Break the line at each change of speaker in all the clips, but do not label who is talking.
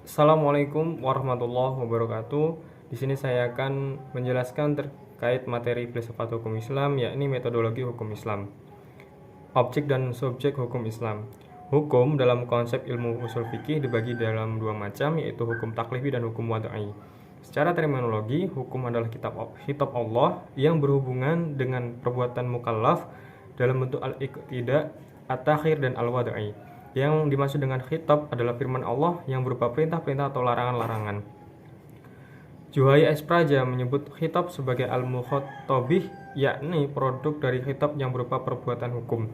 Assalamualaikum warahmatullahi wabarakatuh. Di sini saya akan menjelaskan terkait materi filsafat hukum Islam, yakni metodologi hukum Islam. Objek dan subjek hukum Islam. Hukum dalam konsep ilmu usul fikih dibagi dalam dua macam, yaitu hukum taklifi dan hukum wad'i. Secara terminologi, hukum adalah kitab Allah yang berhubungan dengan perbuatan mukallaf dalam bentuk al-iqtida, at-takhir, dan al-wad'i. Yang dimaksud dengan khitab adalah firman Allah yang berupa perintah-perintah atau larangan-larangan. Juhaya S. Praja menyebut khitab sebagai al-mukhatabih, yakni produk dari khitab yang berupa perbuatan hukum.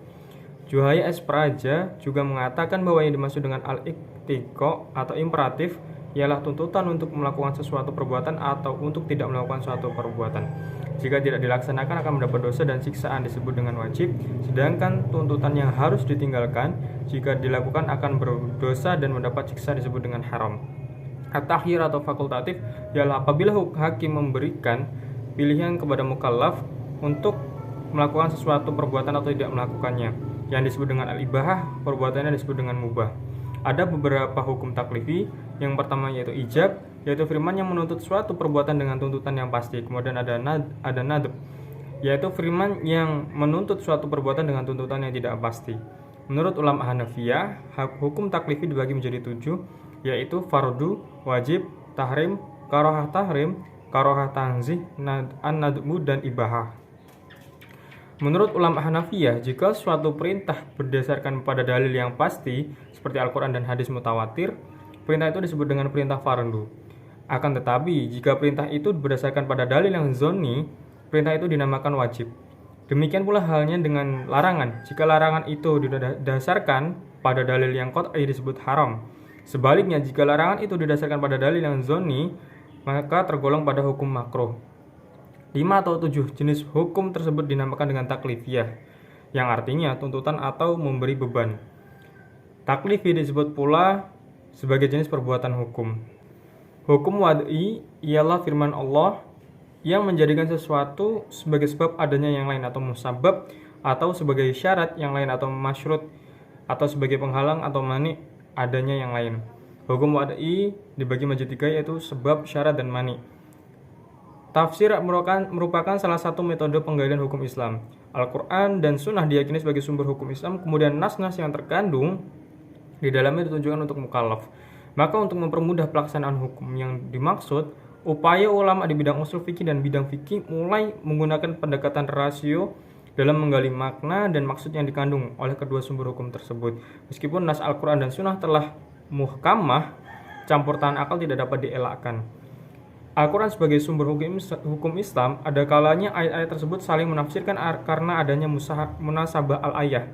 Juhaya S. Praja juga mengatakan bahwa yang dimaksud dengan al-iqtiqa atau imperatif ialah tuntutan untuk melakukan sesuatu perbuatan atau untuk tidak melakukan suatu perbuatan. Jika tidak dilaksanakan akan mendapat dosa dan siksaan disebut dengan wajib, sedangkan tuntutan yang harus ditinggalkan jika dilakukan akan berdosa dan mendapat siksa disebut dengan haram. At-takhir atau fakultatif ialah apabila hakim memberikan pilihan kepada mukallaf untuk melakukan sesuatu perbuatan atau tidak melakukannya. Yang disebut dengan al-ibahah, perbuatannya disebut dengan mubah. Ada beberapa hukum taklifi. Yang pertama yaitu ijab, yaitu firman yang menuntut suatu perbuatan dengan tuntutan yang pasti. Kemudian ada nadb, yaitu firman yang menuntut suatu perbuatan dengan tuntutan yang tidak pasti. Menurut ulama Hanafiyah, hukum taklifi dibagi menjadi 7, yaitu fardu, wajib, tahrim, karohah tanzih, an-nadbu, dan ibahah. Menurut ulama Hanafiyah, jika suatu perintah berdasarkan pada dalil yang pasti, seperti Al-Quran dan hadis mutawatir, perintah itu disebut dengan perintah fardu. Akan tetapi, jika perintah itu berdasarkan pada dalil yang zonni, perintah itu dinamakan wajib. Demikian pula halnya dengan larangan. Jika larangan itu didasarkan pada dalil yang qat'i disebut haram. Sebaliknya, jika larangan itu didasarkan pada dalil yang zonni, maka tergolong pada hukum makruh. 5 atau 7 jenis hukum tersebut dinamakan dengan taklifiyah, yang artinya tuntutan atau memberi beban. Taklifi disebut pula sebagai jenis perbuatan hukum. Hukum wad'i ialah firman Allah yang menjadikan sesuatu sebagai sebab adanya yang lain atau musabab, atau sebagai syarat yang lain atau masyrut, atau sebagai penghalang atau mani adanya yang lain. Hukum wad'i dibagi menjadi 3, yaitu sebab, syarat, dan mani. Tafsir merupakan salah satu metode penggalian hukum Islam. Al-Quran dan Sunnah diyakini sebagai sumber hukum Islam, kemudian nas-nas yang terkandung di dalamnya ditujukan untuk mukallaf. Maka untuk mempermudah pelaksanaan hukum yang dimaksud, upaya ulama di bidang usul fikih dan bidang fikih mulai menggunakan pendekatan rasio dalam menggali makna dan maksud yang dikandung oleh kedua sumber hukum tersebut. Meskipun nas Al-Quran dan Sunnah telah muhkamah, campur tangan akal tidak dapat dielakkan. Al-Quran sebagai sumber hukum Islam, ada kalanya ayat-ayat tersebut saling menafsirkan karena adanya munasabah al-ayah.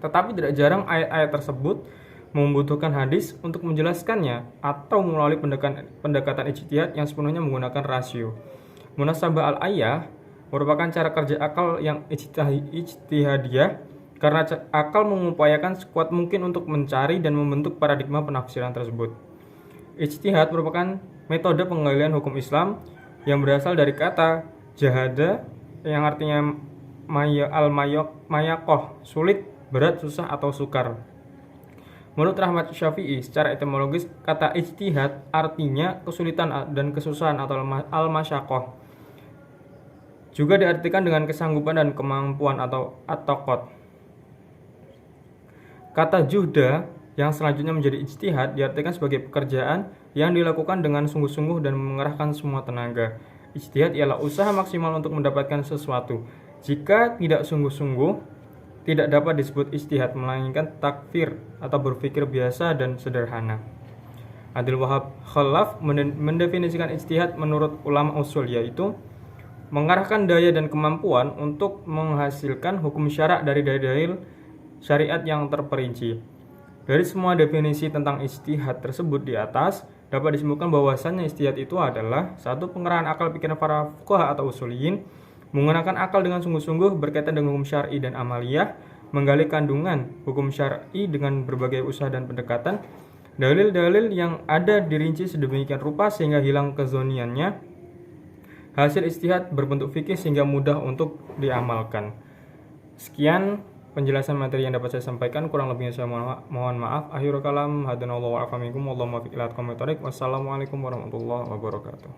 Tetapi tidak jarang ayat-ayat tersebut membutuhkan hadis untuk menjelaskannya atau melalui pendekatan ijtihad yang sepenuhnya menggunakan rasio. Munasabah al-ayah merupakan cara kerja akal yang ijtihadiyah karena akal mengupayakan sekuat mungkin untuk mencari dan membentuk paradigma penafsiran tersebut. Ijtihad merupakan metode penggalian hukum Islam yang berasal dari kata jahada yang artinya mayakoh, sulit, berat, susah, atau sukar. Menurut Rahmat Syafi'i, secara etimologis kata ijtihad artinya kesulitan dan kesusahan atau al-masyakoh. Juga diartikan dengan kesanggupan dan kemampuan atau at-taqat. Kata juhda yang selanjutnya menjadi ijtihad diartikan sebagai pekerjaan yang dilakukan dengan sungguh-sungguh dan mengerahkan semua tenaga. Ijtihad ialah usaha maksimal untuk mendapatkan sesuatu. Jika tidak sungguh-sungguh, tidak dapat disebut ijtihad, melainkan takfir atau berpikir biasa dan sederhana. Abdul Wahab Khalaf mendefinisikan ijtihad menurut ulama usul, yaitu mengarahkan daya dan kemampuan untuk menghasilkan hukum syara' dari dalil syariat yang terperinci. Dari semua definisi tentang ijtihad tersebut di atas, dapat disimpulkan bahwasannya ijtihad itu adalah satu pengerahan akal pikiran para fuqaha atau usuliyin, menggunakan akal dengan sungguh-sungguh berkaitan dengan hukum syar'i dan amaliyah, menggali kandungan hukum syar'i dengan berbagai usaha dan pendekatan, dalil-dalil yang ada dirinci sedemikian rupa sehingga hilang kezoniannya. Hasil ijtihad berbentuk fikih sehingga mudah untuk diamalkan. Sekian penjelasan materi yang dapat saya sampaikan. Kurang lebihnya saya mohon maaf. Akhirul kalam, hadanallahu wa afa minkum, wallahu muwaffiq ila aqwamit thoriq. Wassalamualaikum warahmatullahi wabarakatuh.